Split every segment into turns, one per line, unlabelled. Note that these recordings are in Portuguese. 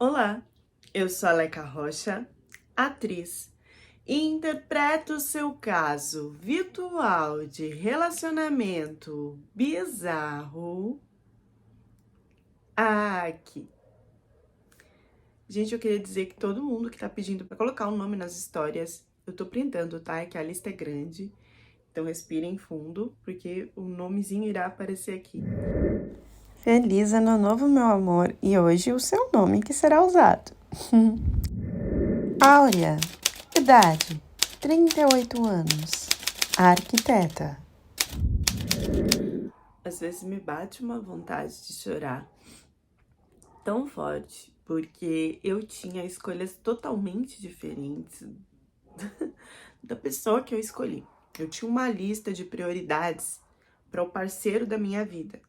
Olá, eu sou a Leca Rocha, atriz, e interpreto o seu caso virtual de relacionamento bizarro aqui. Gente, eu queria dizer que todo mundo que tá pedindo pra colocar um nome nas histórias, eu tô printando, tá? É que a lista é grande, então respirem fundo, porque o nomezinho irá aparecer aqui.
Feliz Ano Novo, meu amor, e hoje o seu nome que será usado. Áurea, idade, 38 anos, arquiteta.
Às vezes me bate uma vontade de chorar tão forte, porque eu tinha escolhas totalmente diferentes da pessoa que eu escolhi. Eu tinha uma lista de prioridades para o parceiro da minha vida.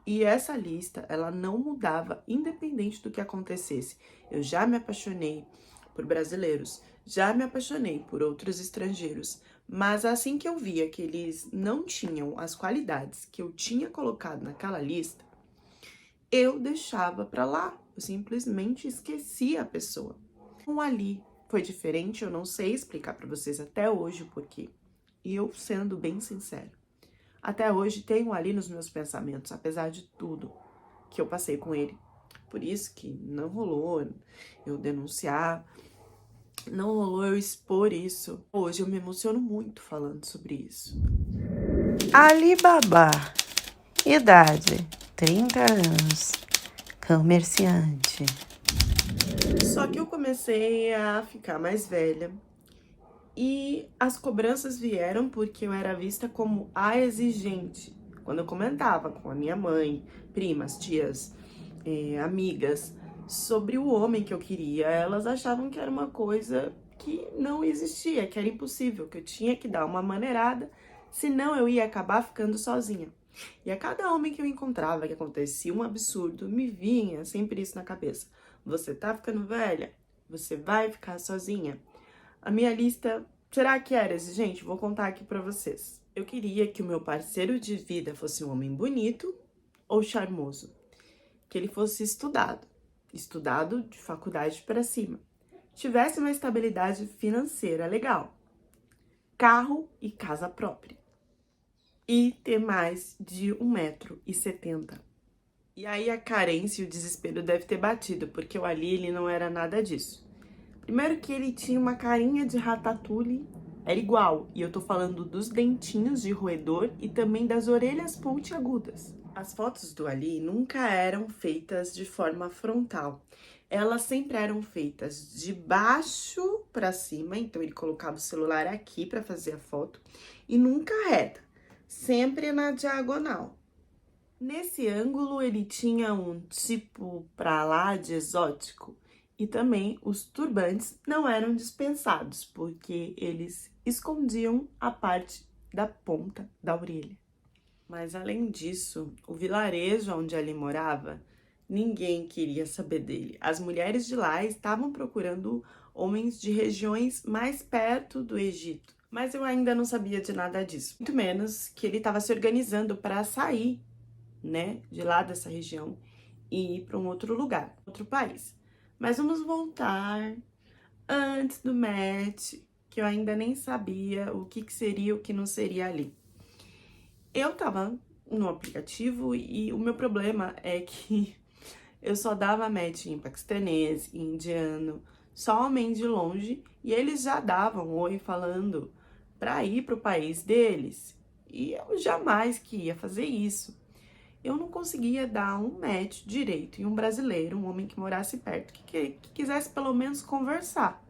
E essa lista, ela não mudava independente do que acontecesse. Eu já me apaixonei por brasileiros, já me apaixonei por outros estrangeiros, mas assim que eu via que eles não tinham as qualidades que eu tinha colocado naquela lista, eu deixava pra lá. Eu simplesmente esquecia a pessoa. Com Ali foi diferente, eu não sei explicar pra vocês até hoje o porquê. E eu, sendo bem sincero, até hoje tenho Ali nos meus pensamentos, apesar de tudo que eu passei com ele. Por isso que não rolou eu denunciar, não rolou eu expor isso. Hoje eu me emociono muito falando sobre isso.
Alibaba, idade, 30 anos, comerciante.
Só que eu comecei a ficar mais velha e as cobranças vieram porque eu era vista como a exigente. Quando eu comentava com a minha mãe, primas, tias, amigas, sobre o homem que eu queria, elas achavam que era uma coisa que não existia, que era impossível, que eu tinha que dar uma maneirada, senão eu ia acabar ficando sozinha. E a cada homem que eu encontrava que acontecia um absurdo, me vinha sempre isso na cabeça. Você tá ficando velha? Você vai ficar sozinha? A minha lista, será que era exigente? Vou contar aqui pra vocês. Eu queria que o meu parceiro de vida fosse um homem bonito ou charmoso, que ele fosse estudado de faculdade para cima, tivesse uma estabilidade financeira legal, carro e casa própria, e ter mais de 1,70 m. E aí a carência e o desespero deve ter batido, porque o Ali, ele não era nada disso. Primeiro que ele tinha uma carinha de ratatouille, era igual, e eu tô falando dos dentinhos de roedor e também das orelhas pontiagudas. As fotos do Ali nunca eram feitas de forma frontal. Elas sempre eram feitas de baixo para cima, então ele colocava o celular aqui para fazer a foto e nunca reta, sempre na diagonal. Nesse ângulo ele tinha um tipo pra lá de exótico. E também os turbantes não eram dispensados, porque eles escondiam a parte da ponta da orelha. Mas além disso, o vilarejo onde ele morava, ninguém queria saber dele. As mulheres de lá estavam procurando homens de regiões mais perto do Egito. Mas eu ainda não sabia de nada disso. Muito menos que ele estava se organizando para sair, né, de lá dessa região e ir para um outro lugar, outro país. Mas vamos voltar antes do match, que eu ainda nem sabia o que seria, o que não seria ali. Eu tava no aplicativo e o meu problema é que eu só dava match em paquistanês, em indiano, só homem de longe, e eles já davam oi falando pra ir pro país deles. E eu jamais que ia fazer isso. Eu não conseguia dar um match direito em um brasileiro, um homem que morasse perto, que quisesse pelo menos conversar.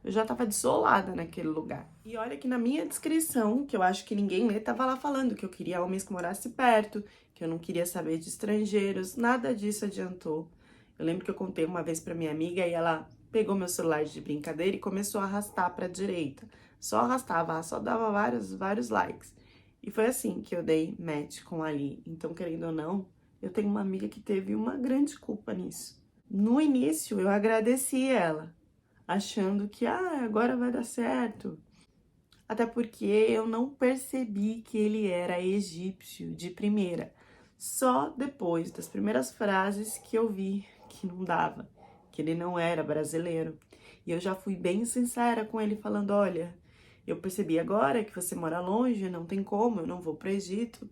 Eu já tava desolada naquele lugar. E olha que na minha descrição, que eu acho que ninguém lê, tava lá falando que eu queria homens que morassem perto, que eu não queria saber de estrangeiros, nada disso adiantou. Eu lembro que eu contei uma vez pra minha amiga e ela pegou meu celular de brincadeira e começou a arrastar pra direita. Só arrastava, só dava vários likes. E foi assim que eu dei match com a Ali. Então, querendo ou não, eu tenho uma amiga que teve uma grande culpa nisso. No início, eu agradeci ela, achando que agora vai dar certo. Até porque eu não percebi que ele era egípcio de primeira. Só depois das primeiras frases que eu vi que não dava, que que ele não era brasileiro. E eu já fui bem sincera com ele, falando, olha, eu percebi agora que você mora longe, não tem como, eu não vou para o Egito.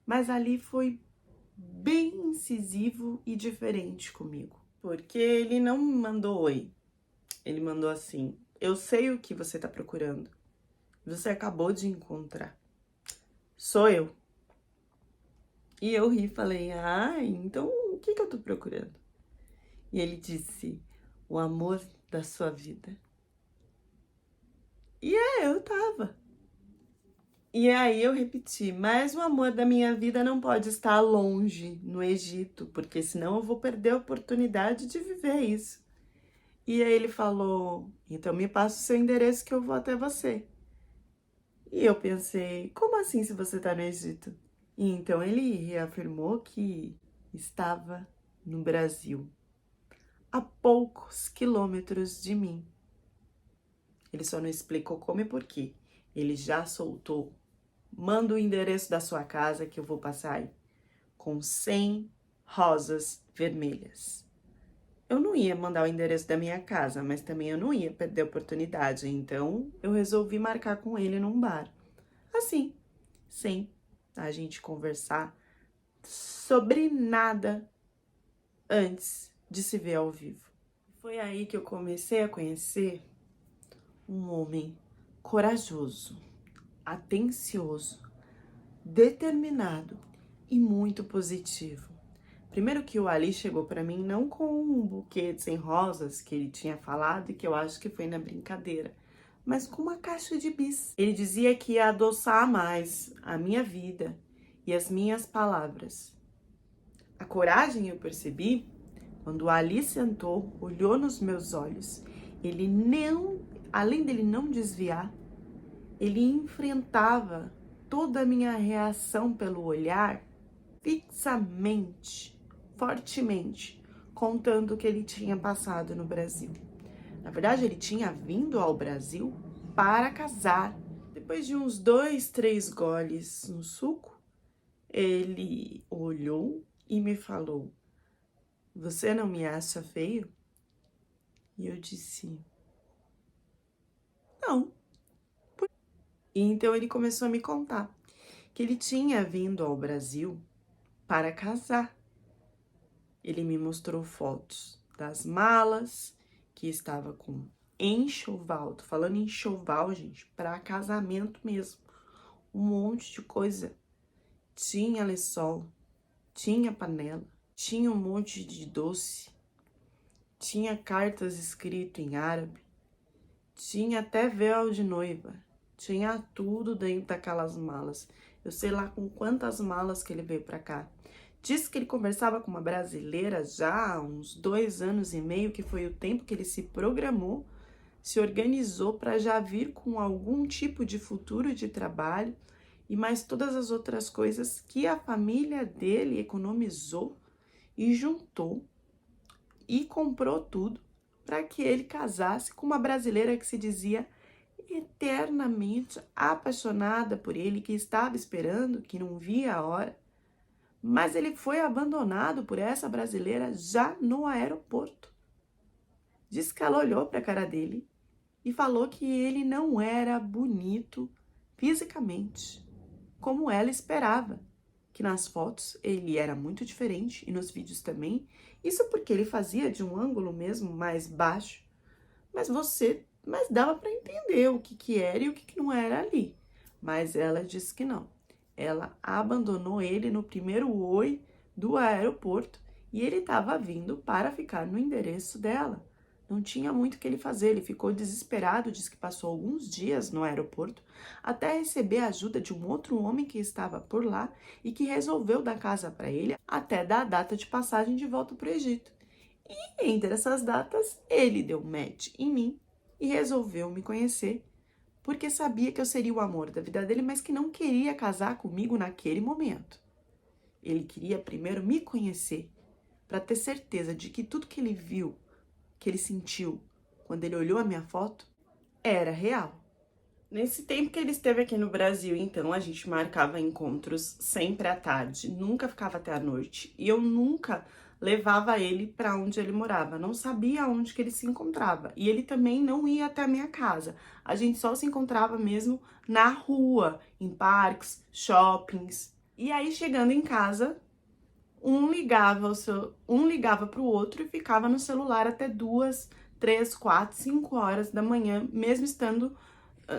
Mas ali foi bem incisivo e diferente comigo. Porque ele não me mandou oi. Ele mandou assim, eu sei o que você tá procurando. Você acabou de encontrar. Sou eu. E eu ri e falei, então o que eu tô procurando? E ele disse, o amor da sua vida. E eu tava. E aí eu repeti, mas o amor da minha vida não pode estar longe, no Egito, porque senão eu vou perder a oportunidade de viver isso. E aí ele falou, então me passa o seu endereço que eu vou até você. E eu pensei, como assim se você tá no Egito? E então ele reafirmou que estava no Brasil, a poucos quilômetros de mim. Ele só não explicou como e por quê. Ele já soltou. Manda o endereço da sua casa que eu vou passar aí, com 100 rosas vermelhas. Eu não ia mandar o endereço da minha casa, mas também eu não ia perder a oportunidade, então eu resolvi marcar com ele num bar. Assim, sem a gente conversar sobre nada antes de se ver ao vivo. Foi aí que eu comecei a conhecer um homem corajoso, atencioso, determinado e muito positivo. Primeiro que o Ali chegou para mim não com um buquê de 100 rosas que ele tinha falado e que eu acho que foi na brincadeira, mas com uma caixa de bis. Ele dizia que ia adoçar mais a minha vida e as minhas palavras. A coragem eu percebi quando o Ali sentou, olhou nos meus olhos. Ele não, além dele não desviar, ele enfrentava toda a minha reação pelo olhar fixamente, fortemente, contando o que ele tinha passado no Brasil. Na verdade, ele tinha vindo ao Brasil para casar. Depois de uns 2, 3 goles no suco, ele olhou e me falou, você não me acha feio? E eu disse, não. E então ele começou a me contar que ele tinha vindo ao Brasil para casar. Ele me mostrou fotos das malas, que estava com enxoval, tô falando enxoval, gente, para casamento mesmo. Um monte de coisa. Tinha lençol, tinha panela, tinha um monte de doce, tinha cartas escritas em árabe, tinha até véu de noiva, tinha tudo dentro daquelas malas. Eu sei lá com quantas malas que ele veio para cá. Disse que ele conversava com uma brasileira já há uns 2 anos e meio, que foi o tempo que ele se programou, se organizou para já vir com algum tipo de futuro de trabalho e mais todas as outras coisas que a família dele economizou e juntou e comprou tudo para que ele casasse com uma brasileira que se dizia eternamente apaixonada por ele, que estava esperando, que não via a hora. Mas ele foi abandonado por essa brasileira já no aeroporto. Diz que ela olhou para a cara dele e falou que ele não era bonito fisicamente, como ela esperava. Que nas fotos ele era muito diferente e nos vídeos também. Isso porque ele fazia de um ângulo mesmo mais baixo. Mas dava para entender o que era e o que não era ali. Mas ela disse que não. Ela abandonou ele no primeiro oi do aeroporto e ele estava vindo para ficar no endereço dela. Não tinha muito o que ele fazer, ele ficou desesperado, disse que passou alguns dias no aeroporto até receber a ajuda de um outro homem que estava por lá e que resolveu dar casa para ele até dar a data de passagem de volta para o Egito. E entre essas datas, ele deu match em mim e resolveu me conhecer, porque sabia que eu seria o amor da vida dele, mas que não queria casar comigo naquele momento. Ele queria primeiro me conhecer, para ter certeza de que tudo que ele viu, que ele sentiu quando ele olhou a minha foto, era real. Nesse tempo que ele esteve aqui no Brasil, então, a gente marcava encontros sempre à tarde, nunca ficava até a noite. E eu nunca levava ele para onde ele morava. Não sabia onde que ele se encontrava. E ele também não ia até a minha casa. A gente só se encontrava mesmo na rua, em parques, shoppings. E aí, chegando em casa, um ligava para o outro e ficava no celular até 2, 3, 4, 5 horas da manhã, mesmo estando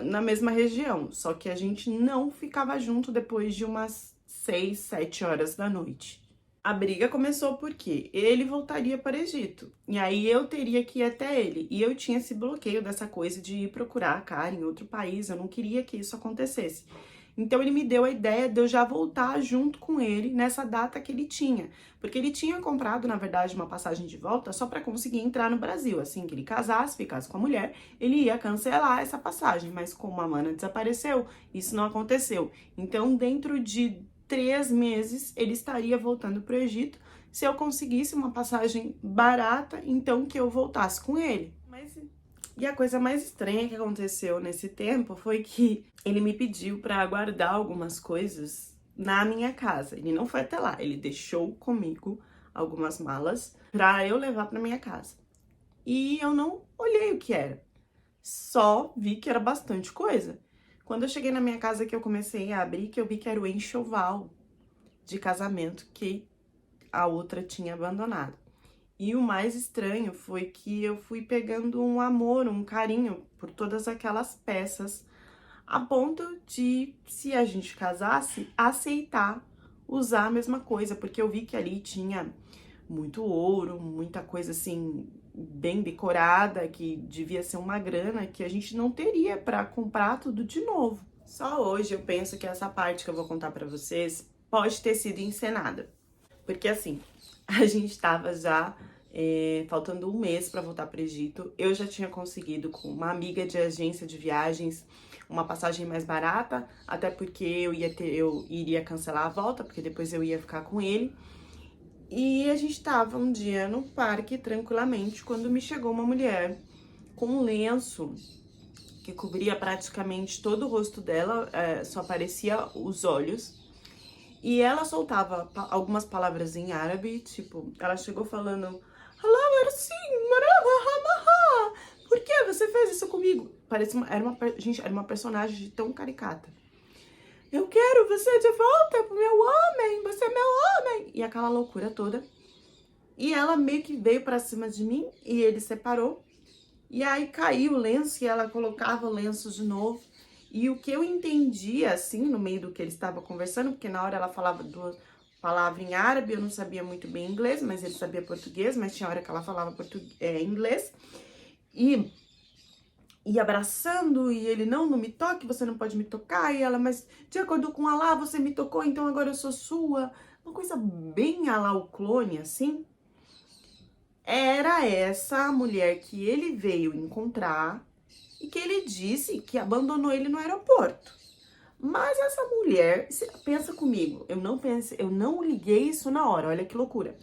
na mesma região. Só que a gente não ficava junto depois de umas 6, 7 horas da noite. A briga começou porque ele voltaria para o Egito, e aí eu teria que ir até ele, e eu tinha esse bloqueio dessa coisa de ir procurar a cara em outro país, eu não queria que isso acontecesse. Então ele me deu a ideia de eu já voltar junto com ele nessa data que ele tinha, porque ele tinha comprado, na verdade, uma passagem de volta só para conseguir entrar no Brasil. Assim que ele casasse, ficasse com a mulher, ele ia cancelar essa passagem, mas como a mana desapareceu, isso não aconteceu. Então, dentro de 3 meses ele estaria voltando para o Egito. Se eu conseguisse uma passagem barata, então que eu voltasse com ele. E a coisa mais estranha que aconteceu nesse tempo foi que ele me pediu para guardar algumas coisas na minha casa. Ele não foi até lá, ele deixou comigo algumas malas para eu levar para minha casa. E eu não olhei o que era, só vi que era bastante coisa. Quando eu cheguei na minha casa que eu comecei a abrir, que eu vi que era o enxoval de casamento que a outra tinha abandonado. E o mais estranho foi que eu fui pegando um amor, um carinho por todas aquelas peças, a ponto de, se a gente casasse, aceitar usar a mesma coisa, porque eu vi que ali tinha muito ouro, muita coisa assim, bem decorada, que devia ser uma grana que a gente não teria para comprar tudo de novo. Só hoje eu penso que essa parte que eu vou contar para vocês pode ter sido encenada. Porque assim, a gente tava já faltando um mês para voltar para o Egito. Eu já tinha conseguido com uma amiga de agência de viagens uma passagem mais barata, até porque eu iria cancelar a volta, porque depois eu ia ficar com ele. E a gente tava um dia no parque tranquilamente, quando me chegou uma mulher com um lenço que cobria praticamente todo o rosto dela, só aparecia os olhos. E ela soltava algumas palavras em árabe, tipo, ela chegou falando: por que você fez isso comigo? Era uma personagem de tão caricata. Eu quero você de volta, meu homem, você é meu homem. E aquela loucura toda. E ela meio que veio pra cima de mim e ele separou. E aí caiu o lenço e ela colocava o lenço de novo. E o que eu entendia, assim, no meio do que ele estava conversando, porque na hora ela falava duas palavras em árabe, eu não sabia muito bem inglês, mas ele sabia português, mas tinha hora que ela falava inglês. E abraçando, e ele, não me toque, você não pode me tocar. E ela, mas de acordo com Allah, você me tocou, então agora eu sou sua. Uma coisa bem Alá o clone, assim. Era essa a mulher que ele veio encontrar e que ele disse que abandonou ele no aeroporto. Mas essa mulher, pensa comigo, eu não liguei isso na hora, olha que loucura.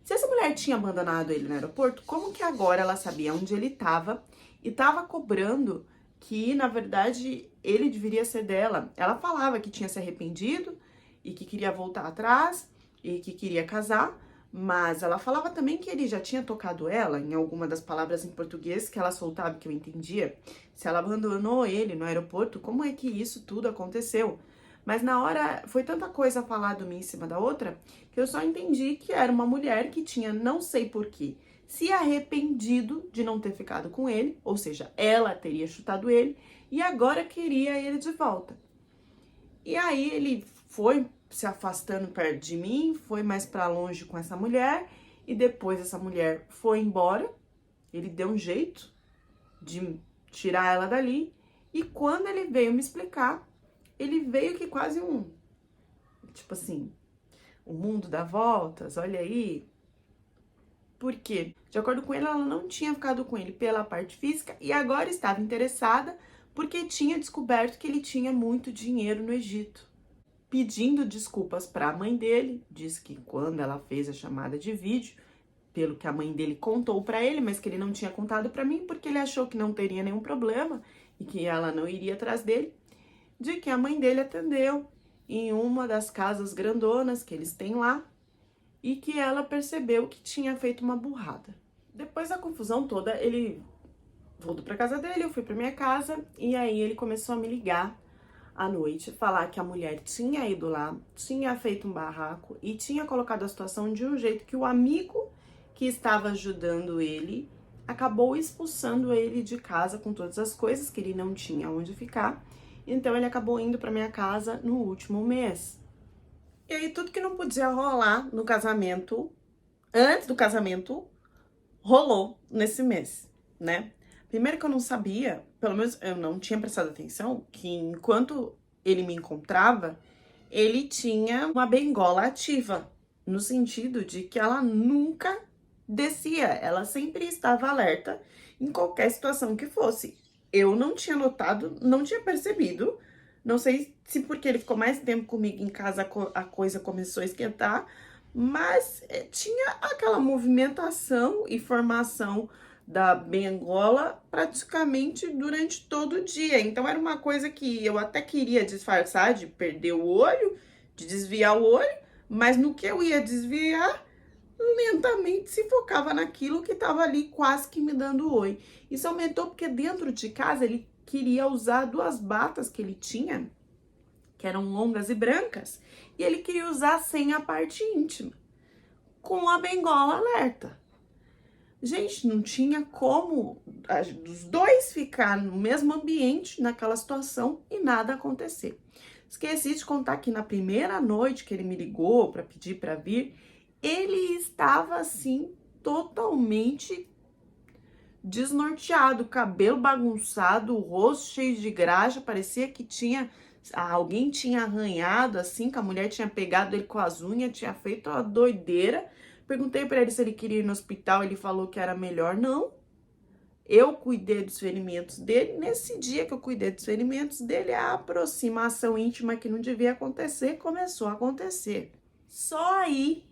Se essa mulher tinha abandonado ele no aeroporto, como que agora ela sabia onde ele estava e estava cobrando que, na verdade, ele deveria ser dela? Ela falava que tinha se arrependido e que queria voltar atrás e que queria casar, mas ela falava também que ele já tinha tocado ela em alguma das palavras em português que ela soltava, que eu entendia. Se ela abandonou ele no aeroporto, como é que isso tudo aconteceu? Mas na hora, foi tanta coisa falada uma em cima da outra, que eu só entendi que era uma mulher que tinha, não sei porquê, se arrependido de não ter ficado com ele, ou seja, ela teria chutado ele, e agora queria ele de volta. E aí ele foi se afastando perto de mim, foi mais pra longe com essa mulher, e depois essa mulher foi embora, ele deu um jeito de tirar ela dali, e quando ele veio me explicar, ele veio que quase tipo assim, o mundo dá voltas, olha aí. Por quê? De acordo com ele, ela não tinha ficado com ele pela parte física e agora estava interessada porque tinha descoberto que ele tinha muito dinheiro no Egito. Pedindo desculpas para a mãe dele, diz que quando ela fez a chamada de vídeo, pelo que a mãe dele contou para ele, mas que ele não tinha contado para mim porque ele achou que não teria nenhum problema e que ela não iria atrás dele, de que a mãe dele atendeu em uma das casas grandonas que eles têm lá e que ela percebeu que tinha feito uma burrada. Depois da confusão toda, ele voltou pra casa dele, eu fui pra minha casa, e aí ele começou a me ligar à noite, falar que a mulher tinha ido lá, tinha feito um barraco e tinha colocado a situação de um jeito que o amigo que estava ajudando ele acabou expulsando ele de casa com todas as coisas, que ele não tinha onde ficar. Então ele acabou indo pra minha casa no último mês. E aí tudo que não podia rolar no casamento, antes do casamento, rolou nesse mês, né? Primeiro que eu não sabia, pelo menos eu não tinha prestado atenção, que enquanto ele me encontrava, ele tinha uma bengola ativa, no sentido de que ela nunca descia, ela sempre estava alerta em qualquer situação que fosse. Eu não tinha notado, não tinha percebido, não sei se porque ele ficou mais tempo comigo em casa a coisa começou a esquentar, mas tinha aquela movimentação e formação da bengola praticamente durante todo o dia. Então era uma coisa que eu até queria disfarçar de perder o olho, de desviar o olho, mas no que eu ia desviar, lentamente se focava naquilo que estava ali quase que me dando oi. Isso aumentou porque dentro de casa ele queria usar duas batas que ele tinha, que eram longas e brancas, e ele queria usar sem a parte íntima, com a bengola alerta. Gente, não tinha como os dois ficar no mesmo ambiente, naquela situação, e nada acontecer. Esqueci de contar que na primeira noite que ele me ligou para pedir para vir, ele estava assim, totalmente desnorteado, cabelo bagunçado, o rosto cheio de graxa, parecia que alguém tinha arranhado assim, que a mulher tinha pegado ele com as unhas, tinha feito uma doideira. Perguntei para ele se ele queria ir no hospital, ele falou que era melhor não. Eu cuidei dos ferimentos dele. Nesse dia que eu cuidei dos ferimentos dele, a aproximação íntima que não devia acontecer começou a acontecer. Só aí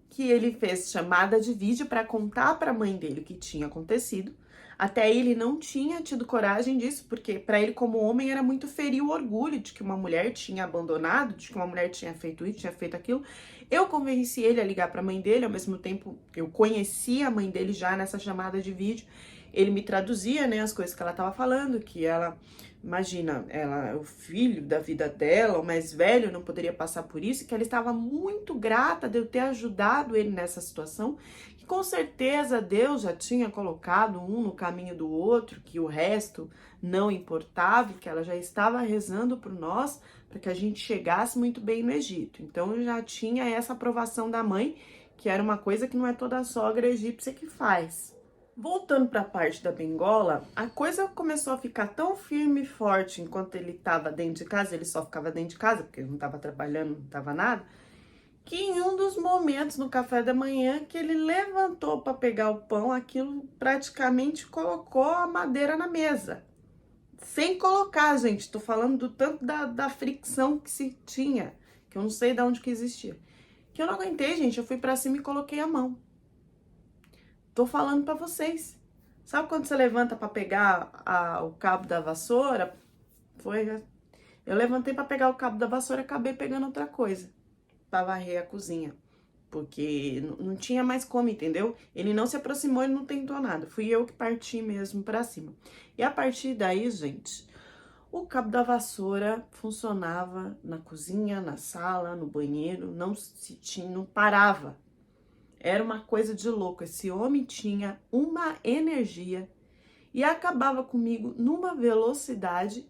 que ele fez chamada de vídeo para contar para a mãe dele o que tinha acontecido. Até aí ele não tinha tido coragem disso, porque para ele como homem era muito ferir o orgulho de que uma mulher tinha abandonado, de que uma mulher tinha feito isso, tinha feito aquilo. Eu convenci ele a ligar para a mãe dele, ao mesmo tempo eu conhecia a mãe dele já nessa chamada de vídeo. Ele me traduzia, né, as coisas que ela estava falando, que ela, imagina, ela, o filho da vida dela, o mais velho, não poderia passar por isso, que ela estava muito grata de eu ter ajudado ele nessa situação, que com certeza Deus já tinha colocado um no caminho do outro, que o resto não importava, e que ela já estava rezando por nós, para que a gente chegasse muito bem no Egito. Então eu já tinha essa aprovação da mãe, que era uma coisa que não é toda sogra egípcia que faz. Voltando para a parte da bengola, a coisa começou a ficar tão firme e forte enquanto ele estava dentro de casa, ele só ficava dentro de casa porque ele não estava trabalhando, não estava nada, que em um dos momentos no café da manhã que ele levantou para pegar o pão, aquilo praticamente colocou a madeira na mesa. Sem colocar, gente, tô falando do tanto da fricção que se tinha, que eu não sei de onde que existia. Que eu não aguentei, gente, eu fui para cima e coloquei a mão. Tô falando pra vocês. Sabe quando você levanta pra pegar o cabo da vassoura? Eu levantei pra pegar o cabo da vassoura e acabei pegando outra coisa pra varrer a cozinha. Porque não tinha mais como, entendeu? Ele não se aproximou, ele não tentou nada. Fui eu que parti mesmo pra cima. E a partir daí, gente, o cabo da vassoura funcionava na cozinha, na sala, no banheiro, não parava. Era uma coisa de louco. Esse homem tinha uma energia e acabava comigo numa velocidade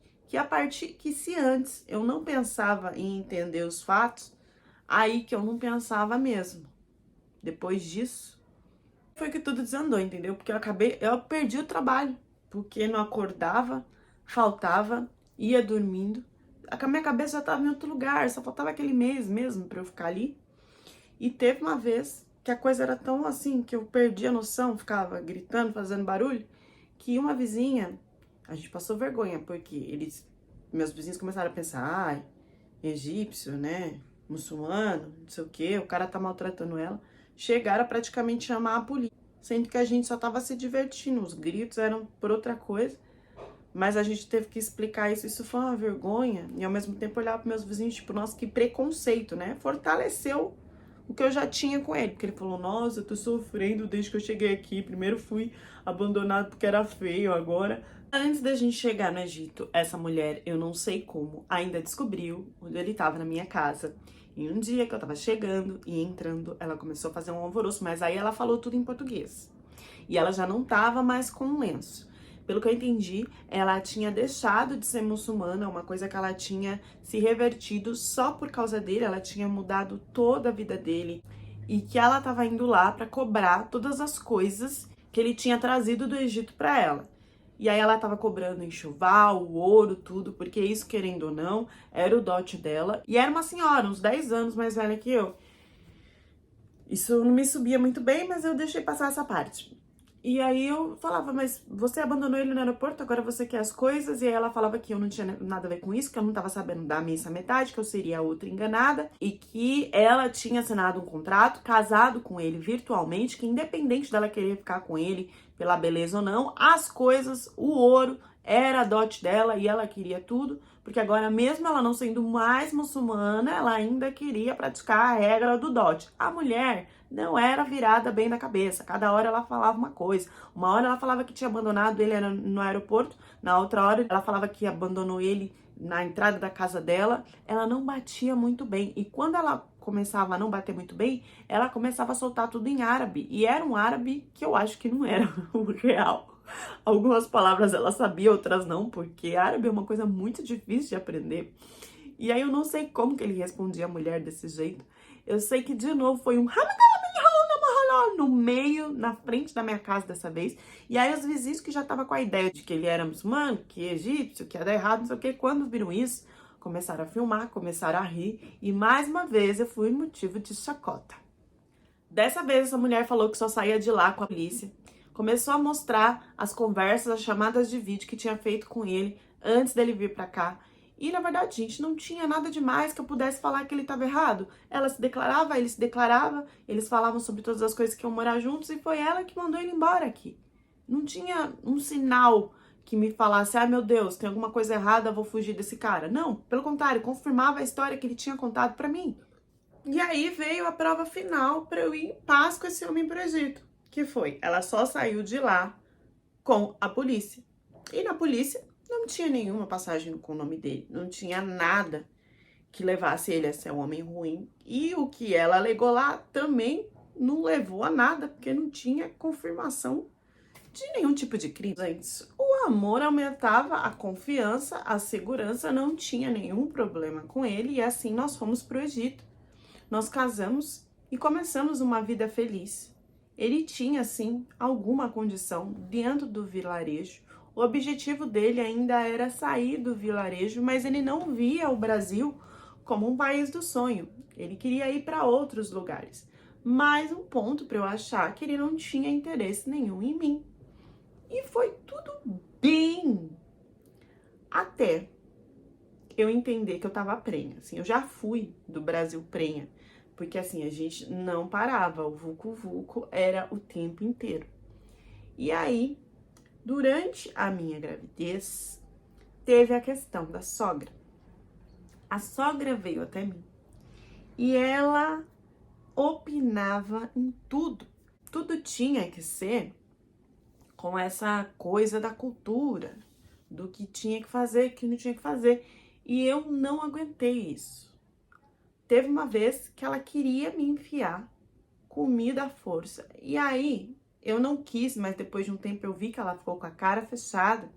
que se antes eu não pensava em entender os fatos, aí que eu não pensava mesmo. Depois disso, foi que tudo desandou, entendeu? Porque eu perdi o trabalho, porque não acordava, faltava, ia dormindo. A minha cabeça já estava em outro lugar, só faltava aquele mês mesmo para eu ficar ali. E teve uma vez que a coisa era tão assim, que eu perdi a noção, ficava gritando, fazendo barulho, que uma vizinha, a gente passou vergonha, porque meus vizinhos começaram a pensar, ai, egípcio, né, muçulmano, não sei o quê, o cara tá maltratando ela. Chegaram a praticamente chamar a polícia, sendo que a gente só tava se divertindo, os gritos eram por outra coisa, mas a gente teve que explicar isso foi uma vergonha, e ao mesmo tempo olhar para meus vizinhos, tipo, nossa, que preconceito, né, fortaleceu o que eu já tinha com ele. Porque ele falou, nossa, eu tô sofrendo desde que eu cheguei aqui. Primeiro fui abandonado porque era feio, agora... Antes da gente chegar no Egito, essa mulher, eu não sei como, ainda descobriu onde ele estava na minha casa. E um dia que eu tava chegando e entrando, ela começou a fazer um alvoroço, mas aí ela falou tudo em português. E ela já não tava mais com um lenço. Pelo que eu entendi, ela tinha deixado de ser muçulmana, uma coisa que ela tinha se revertido só por causa dele, ela tinha mudado toda a vida dele. E que ela tava indo lá para cobrar todas as coisas que ele tinha trazido do Egito para ela. E aí ela tava cobrando enxoval, o ouro, tudo, porque isso, querendo ou não, era o dote dela. E era uma senhora, uns 10 anos mais velha que eu. Isso não me subia muito bem, mas eu deixei passar essa parte. E aí eu falava, mas você abandonou ele no aeroporto, agora você quer as coisas? E aí ela falava que eu não tinha nada a ver com isso, que eu não tava sabendo da missa metade, que eu seria a outra enganada. E que ela tinha assinado um contrato, casado com ele virtualmente, que independente dela querer ficar com ele, pela beleza ou não, as coisas, o ouro, era a dote dela e ela queria tudo. Porque agora, mesmo ela não sendo mais muçulmana, ela ainda queria praticar a regra do dote. A mulher não era virada bem da cabeça. Cada hora ela falava uma coisa. Uma hora ela falava que tinha abandonado ele no aeroporto. Na outra hora ela falava que abandonou ele na entrada da casa dela. Ela não batia muito bem. E quando ela começava a não bater muito bem, ela começava a soltar tudo em árabe. E era um árabe que eu acho que não era o real. Algumas palavras ela sabia, outras não, porque árabe é uma coisa muito difícil de aprender. E aí eu não sei como que ele respondia a mulher desse jeito. Eu sei que de novo foi um no meio, na frente da minha casa dessa vez. E aí os vizinhos que já estavam com a ideia de que ele era muçulmano, que egípcio, que ia dar errado, não sei o que, quando viram isso, começaram a filmar, começaram a rir. E mais uma vez eu fui motivo de chacota. Dessa vez essa mulher falou que só saía de lá com a polícia. Começou a mostrar as conversas, as chamadas de vídeo que tinha feito com ele antes dele vir pra cá. E, na verdade, gente, não tinha nada demais que eu pudesse falar que ele estava errado. Ela se declarava, ele se declarava, eles falavam sobre todas as coisas que iam morar juntos e foi ela que mandou ele embora aqui. Não tinha um sinal que me falasse, ai meu Deus, tem alguma coisa errada, vou fugir desse cara. Não, pelo contrário, confirmava a história que ele tinha contado pra mim. E aí veio a prova final pra eu ir em paz com esse homem pro Egito. Que foi, ela só saiu de lá com a polícia. E na polícia não tinha nenhuma passagem com o nome dele, não tinha nada que levasse ele a ser um homem ruim. E o que ela alegou lá também não levou a nada, porque não tinha confirmação de nenhum tipo de crime. Gente, o amor aumentava a confiança, a segurança, não tinha nenhum problema com ele e assim nós fomos pro Egito. Nós casamos e começamos uma vida feliz. Ele tinha, sim, alguma condição dentro do vilarejo. O objetivo dele ainda era sair do vilarejo, mas ele não via o Brasil como um país do sonho. Ele queria ir para outros lugares. Mais um ponto para eu achar que ele não tinha interesse nenhum em mim. E foi tudo bem. Até eu entender que eu tava prenha. Assim, eu já fui do Brasil prenha. Porque assim, a gente não parava. O vucu-vucu era o tempo inteiro. E aí, durante a minha gravidez, teve a questão da sogra. A sogra veio até mim e ela opinava em tudo. Tudo tinha que ser com essa coisa da cultura, do que tinha que fazer, que não tinha que fazer. E eu não aguentei isso. Teve uma vez que ela queria me enfiar comida à força. E aí, eu não quis, mas depois de um tempo eu vi que ela ficou com a cara fechada.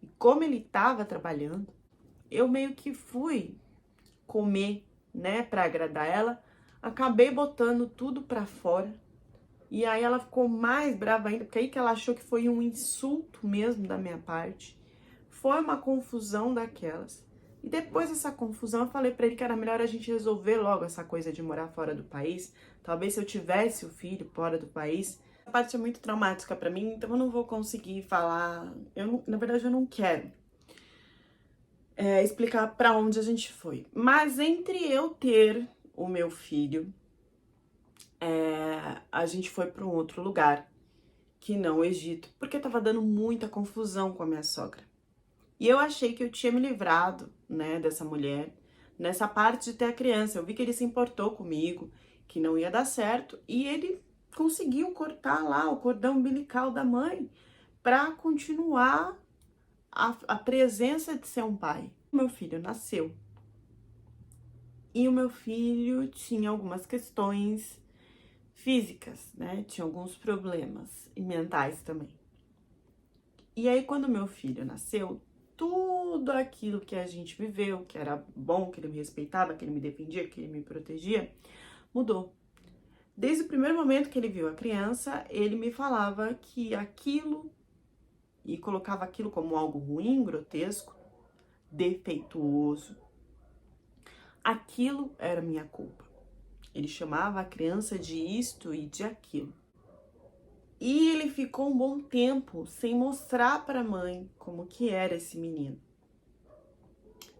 E como ele estava trabalhando, eu meio que fui comer, né, para agradar ela. Acabei botando tudo para fora. E aí ela ficou mais brava ainda, porque aí que ela achou que foi um insulto mesmo da minha parte. Foi uma confusão daquelas. E depois dessa confusão, eu falei pra ele que era melhor a gente resolver logo essa coisa de morar fora do país. Talvez se eu tivesse o filho fora do país. A parte é muito traumática pra mim, então eu não vou conseguir falar. Na verdade, eu não quero explicar pra onde a gente foi. Mas entre eu ter o meu filho, a gente foi pra um outro lugar, que não o Egito, porque tava dando muita confusão com a minha sogra. E eu achei que eu tinha me livrado, né, dessa mulher, nessa parte de ter a criança. Eu vi que ele se importou comigo, que não ia dar certo, e ele conseguiu cortar lá o cordão umbilical da mãe para continuar a presença de ser um pai. Meu filho nasceu e o meu filho tinha algumas questões físicas, né? Tinha alguns problemas e mentais também. E aí, quando meu filho nasceu, tudo aquilo que a gente viveu, que era bom, que ele me respeitava, que ele me defendia, que ele me protegia, mudou. Desde o primeiro momento que ele viu a criança, ele me falava que aquilo, e colocava aquilo como algo ruim, grotesco, defeituoso, aquilo era minha culpa. Ele chamava a criança de isto e de aquilo. E ele ficou um bom tempo sem mostrar para a mãe como que era esse menino.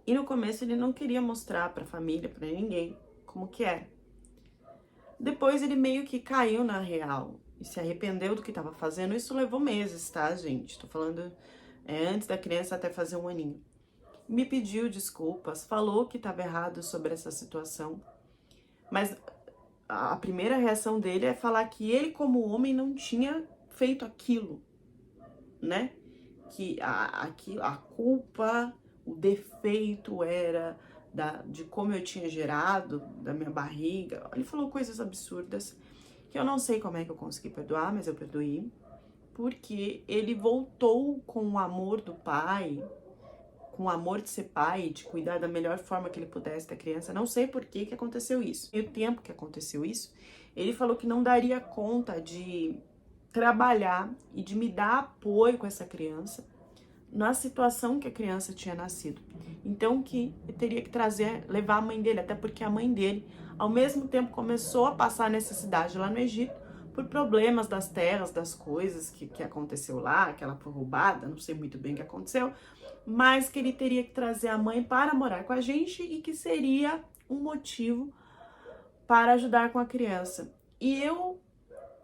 E no começo ele não queria mostrar para a família, para ninguém, como que era. Depois ele meio que caiu na real e se arrependeu do que estava fazendo. Isso levou meses, tá, gente? Tô falando antes da criança até fazer 1 aninho. Me pediu desculpas, falou que estava errado sobre essa situação. Mas a primeira reação dele é falar que ele, como homem, não tinha feito aquilo, né? Que a culpa, o defeito era de como eu tinha gerado, da minha barriga. Ele falou coisas absurdas que eu não sei como é que eu consegui perdoar, mas eu perdoei. Porque ele voltou com o amor do pai, com o amor de ser pai, de cuidar da melhor forma que ele pudesse da criança. Não sei por que aconteceu isso. E o tempo que aconteceu isso, ele falou que não daria conta de trabalhar e de me dar apoio com essa criança na situação que a criança tinha nascido. Então que eu teria que levar a mãe dele, até porque a mãe dele, ao mesmo tempo, começou a passar necessidade lá no Egito por problemas das terras, das coisas que aconteceu lá, que ela foi roubada, não sei muito bem o que aconteceu, mas que ele teria que trazer a mãe para morar com a gente e que seria um motivo para ajudar com a criança. E eu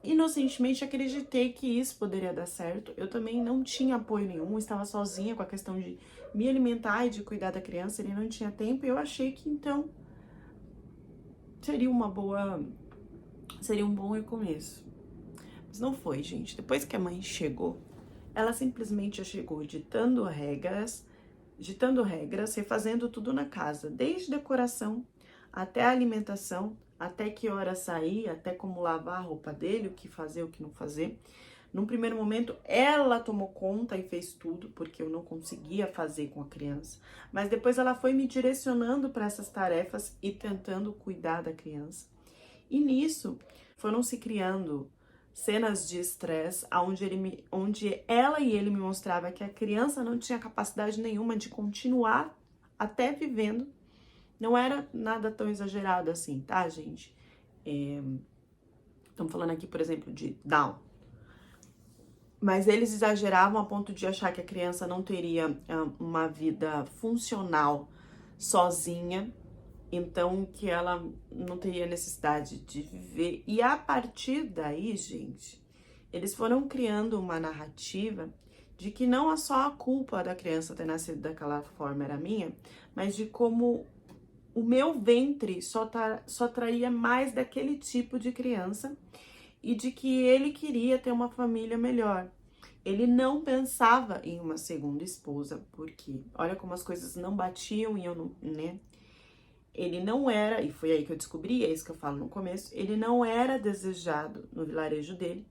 inocentemente acreditei que isso poderia dar certo. Eu também não tinha apoio nenhum, estava sozinha com a questão de me alimentar e de cuidar da criança, ele não tinha tempo, e eu achei que então seria um bom recomeço. Mas não foi, gente. Depois que a mãe chegou, ela simplesmente chegou ditando regras, refazendo tudo na casa, desde decoração até a alimentação, até que hora sair, até como lavar a roupa dele, o que fazer, o que não fazer. Num primeiro momento, ela tomou conta e fez tudo, porque eu não conseguia fazer com a criança. Mas depois ela foi me direcionando para essas tarefas e tentando cuidar da criança. E nisso, foram se criando cenas de estresse, onde ela e ele me mostravam que a criança não tinha capacidade nenhuma de continuar até vivendo. Não era nada tão exagerado assim, tá, gente? Estamos falando aqui, por exemplo, de Down. Mas eles exageravam a ponto de achar que a criança não teria uma vida funcional sozinha, então que ela não teria necessidade de viver. E a partir daí, gente, eles foram criando uma narrativa de que não é só a culpa da criança ter nascido daquela forma era minha, mas de como o meu ventre só traria mais daquele tipo de criança e de que ele queria ter uma família melhor. Ele não pensava em uma segunda esposa, porque olha como as coisas não batiam e eu não, né? Ele não era, e foi aí que eu descobri, é isso que eu falo no começo, ele não era desejado no vilarejo dele.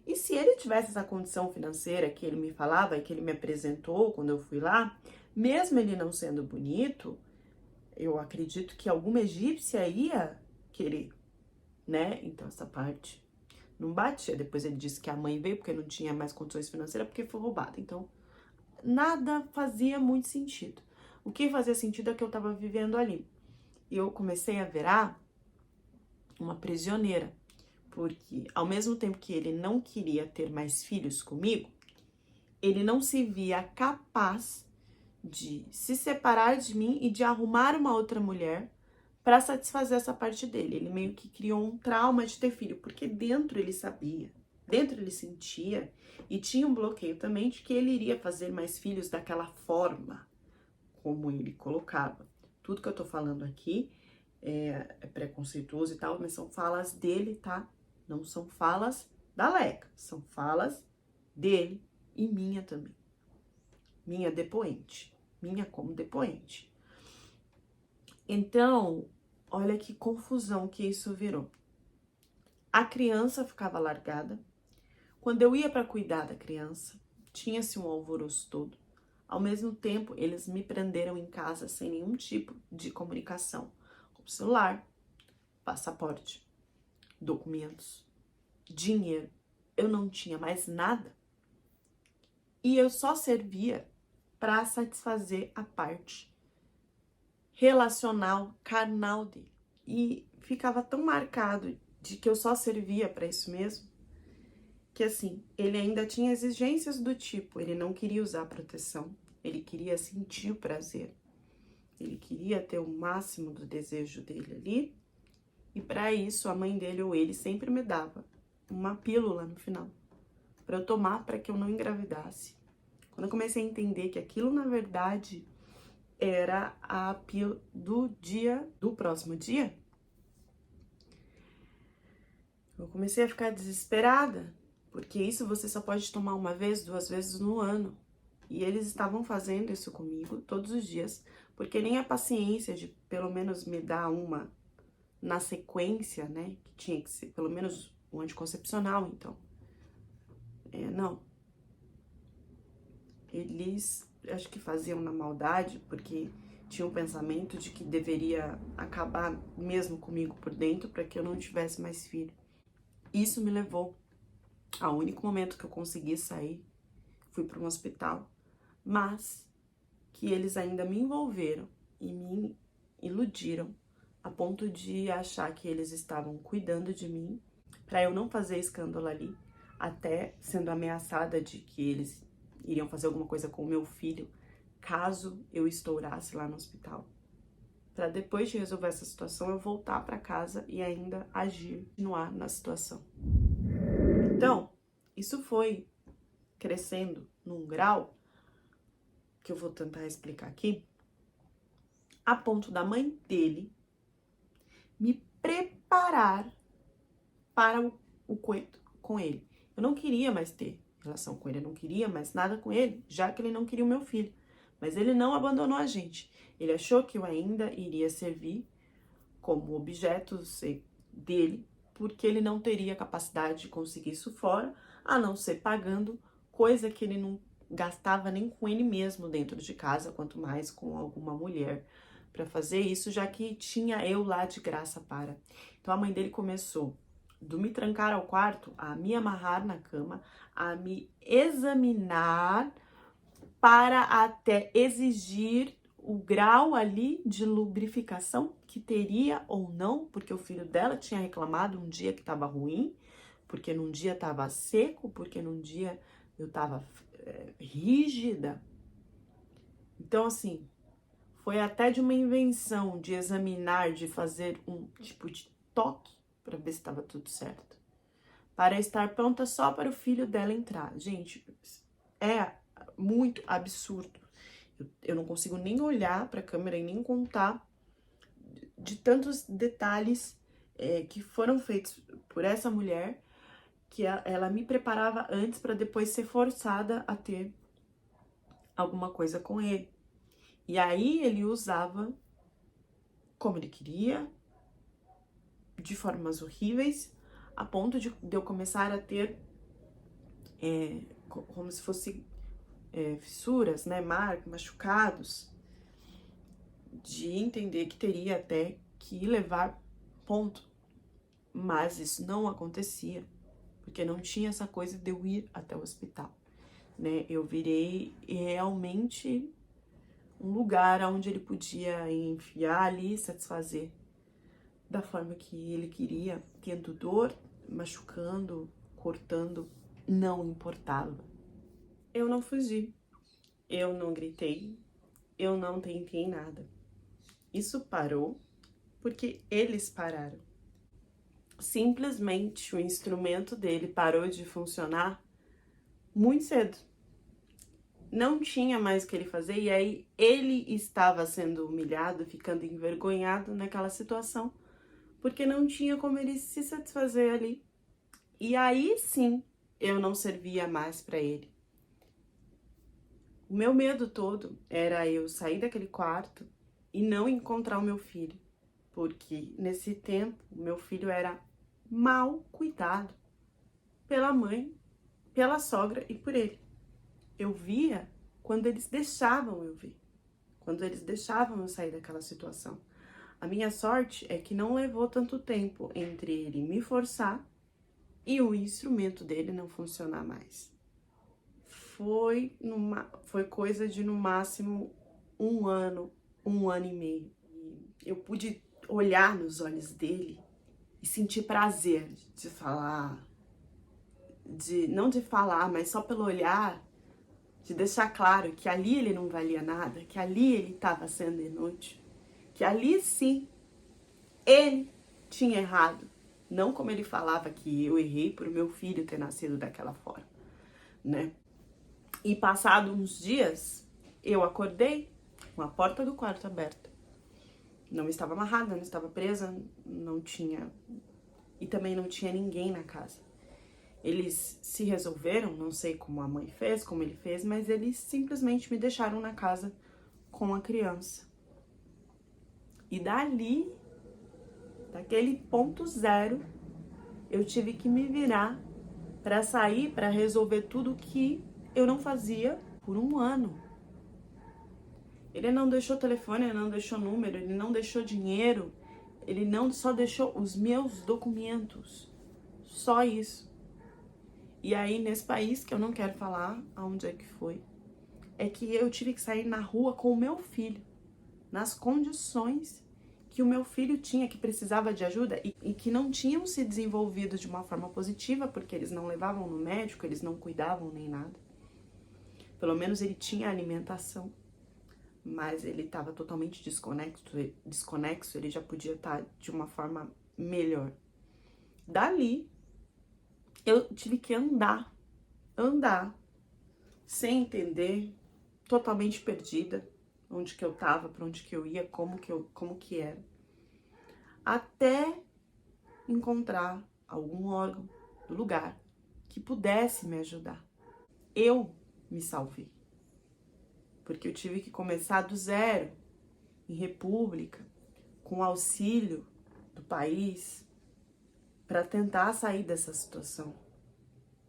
E se ele tivesse essa condição financeira que ele me falava e que ele me apresentou quando eu fui lá, mesmo ele não sendo bonito, eu acredito que alguma egípcia ia querer, né? Então essa parte não batia. Depois ele disse que a mãe veio porque não tinha mais condições financeiras porque foi roubada. Então nada fazia muito sentido. O que fazia sentido é que eu tava vivendo ali. E eu comecei a virar uma prisioneira, porque ao mesmo tempo que ele não queria ter mais filhos comigo, ele não se via capaz de se separar de mim e de arrumar uma outra mulher para satisfazer essa parte dele. Ele meio que criou um trauma de ter filho, porque dentro ele sabia, dentro ele sentia e tinha um bloqueio também de que ele iria fazer mais filhos daquela forma como ele colocava. Tudo que eu tô falando aqui é preconceituoso e tal, mas são falas dele, tá? Não são falas da Leca, são falas dele e minha também. Minha depoente, minha como depoente. Então, olha que confusão que isso virou. A criança ficava largada. Quando eu ia para cuidar da criança, tinha-se um alvoroço todo. Ao mesmo tempo, eles me prenderam em casa sem nenhum tipo de comunicação, com celular, passaporte, documentos, dinheiro. Eu não tinha mais nada. E eu só servia para satisfazer a parte relacional, carnal dele. E ficava tão marcado de que eu só servia para isso mesmo, que assim, ele ainda tinha exigências do tipo, ele não queria usar proteção, ele queria sentir o prazer, ele queria ter o máximo do desejo dele ali, e para isso a mãe dele ou ele sempre me dava uma pílula no final, para eu tomar para que eu não engravidasse. Quando eu comecei a entender que aquilo na verdade era a pílula do próximo dia, eu comecei a ficar desesperada, porque isso você só pode tomar uma vez, 2 vezes no ano. E eles estavam fazendo isso comigo todos os dias, porque nem a paciência de pelo menos me dar uma na sequência, né? Que tinha que ser pelo menos um anticoncepcional, então. Não. Eles acho que faziam na maldade, porque tinham o pensamento de que deveria acabar mesmo comigo por dentro para que eu não tivesse mais filho. Isso me levou ao único momento que eu consegui sair, fui para um hospital, mas que eles ainda me envolveram e me iludiram a ponto de achar que eles estavam cuidando de mim para eu não fazer escândalo ali, até sendo ameaçada de que eles iriam fazer alguma coisa com o meu filho caso eu estourasse lá no hospital. Para depois de resolver essa situação eu voltar para casa e ainda agir, continuar na situação. Então, isso foi crescendo num grau que eu vou tentar explicar aqui, a ponto da mãe dele me preparar para o coito com ele. Eu não queria mais ter relação com ele, eu não queria mais nada com ele, já que ele não queria o meu filho. Mas ele não abandonou a gente. Ele achou que eu ainda iria servir como objeto dele, porque ele não teria capacidade de conseguir isso fora, a não ser pagando, coisa que ele não gastava nem com ele mesmo dentro de casa, quanto mais com alguma mulher para fazer isso, já que tinha eu lá de graça para. Então a mãe dele começou do me trancar ao quarto, a me amarrar na cama, a me examinar para até exigir o grau ali de lubrificação que teria ou não, porque o filho dela tinha reclamado um dia que estava ruim, porque num dia estava seco, porque num dia eu estava rígida. Então, assim, foi até de uma invenção de examinar, de fazer um tipo de toque para ver se estava tudo certo, para estar pronta só para o filho dela entrar. Gente, é muito absurdo. Eu não consigo nem olhar para a câmera e nem contar de tantos detalhes que foram feitos por essa mulher, que ela me preparava antes para depois ser forçada a ter alguma coisa com ele. E aí ele usava como ele queria, de formas horríveis, a ponto de eu começar a ter como se fosse fissuras, né, machucados, de entender que teria até que levar ponto. Mas isso não acontecia, porque não tinha essa coisa de eu ir até o hospital, né? Eu virei realmente um lugar onde ele podia enfiar ali e satisfazer da forma que ele queria, tendo dor, machucando, cortando, não importava. Eu não fugi, eu não gritei, eu não tentei nada. Isso parou porque eles pararam. Simplesmente o instrumento dele parou de funcionar muito cedo. não tinha mais o que ele fazer, e aí ele estava sendo humilhado, ficando envergonhado naquela situação, porque não tinha como ele se satisfazer ali. E aí sim, eu não servia mais para ele. O meu medo todo era eu sair daquele quarto e não encontrar o meu filho, porque nesse tempo o meu filho era mal cuidado pela mãe, pela sogra e por ele. Eu via quando eles deixavam eu ver, quando eles deixavam eu sair daquela situação. A minha sorte é que não levou tanto tempo entre ele me forçar e o instrumento dele não funcionar mais. Foi coisa de no máximo um ano e meio. Eu pude olhar nos olhos dele e sentir prazer de falar, não de falar, mas só pelo olhar, de deixar claro que ali ele não valia nada, que ali ele estava sendo inútil, que ali sim ele tinha errado, não como ele falava que eu errei por meu filho ter nascido daquela forma, né? E passado uns dias, eu acordei com a porta do quarto aberta. Não estava amarrada, não estava presa, não tinha... E também não tinha ninguém na casa. Eles se resolveram, não sei como a mãe fez, como ele fez, mas eles simplesmente me deixaram na casa com a criança. E dali, daquele ponto zero, eu tive que me virar para sair, para resolver tudo que eu não fazia por um ano. Ele não deixou telefone, ele não deixou número, ele não deixou dinheiro, ele não só deixou os meus documentos. Só isso. E aí, nesse país, que eu não quero falar aonde é que foi, é que eu tive que sair na rua com o meu filho, nas condições que o meu filho tinha, que precisava de ajuda e que não tinham se desenvolvido de uma forma positiva, porque eles não levavam no médico, eles não cuidavam nem nada. Pelo menos ele tinha alimentação, mas ele estava totalmente desconexo, ele já podia estar de uma forma melhor. Dali, eu tive que andar, sem entender, totalmente perdida, onde que eu tava, para onde que eu ia, como que era, até encontrar algum órgão do lugar que pudesse me ajudar. Eu me salvei, porque eu tive que começar do zero, em república, com auxílio do país, para tentar sair dessa situação.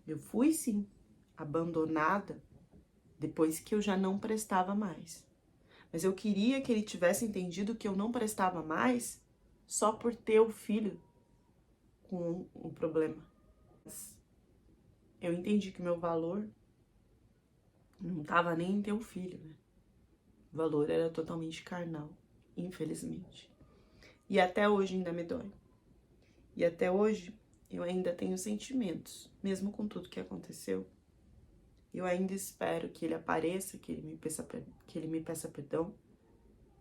Eu fui sim abandonada depois que eu já não prestava mais. Mas eu queria que ele tivesse entendido que eu não prestava mais só por ter o filho com um problema. Eu entendi que meu valor não estava nem em ter o filho, né? O valor era totalmente carnal, infelizmente. E até hoje ainda me dói. E até hoje eu ainda tenho sentimentos, mesmo com tudo que aconteceu. Eu ainda espero que ele apareça, que ele me peça perdão,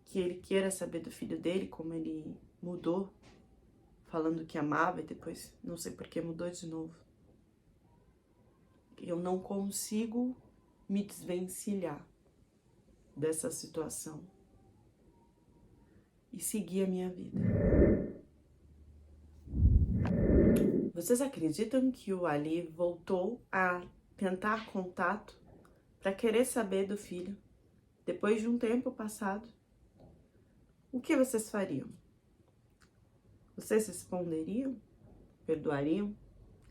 que ele queira saber do filho dele, como ele mudou, falando que amava e depois não sei por que mudou de novo. Eu não consigo me desvencilhar dessa situação e seguir a minha vida. Vocês acreditam que o Ali voltou a tentar contato para querer saber do filho depois de um tempo passado? O que vocês fariam? Vocês responderiam? Perdoariam?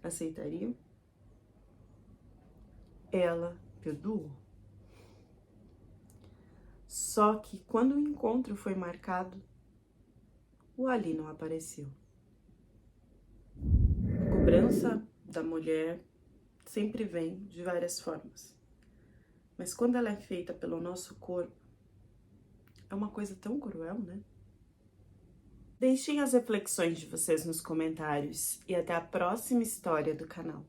Aceitariam? Ela perdoou. Só que quando o encontro foi marcado, o Ali não apareceu. A cobrança da mulher sempre vem de várias formas. Mas quando ela é feita pelo nosso corpo, é uma coisa tão cruel, né? Deixem as reflexões de vocês nos comentários e até a próxima história do canal.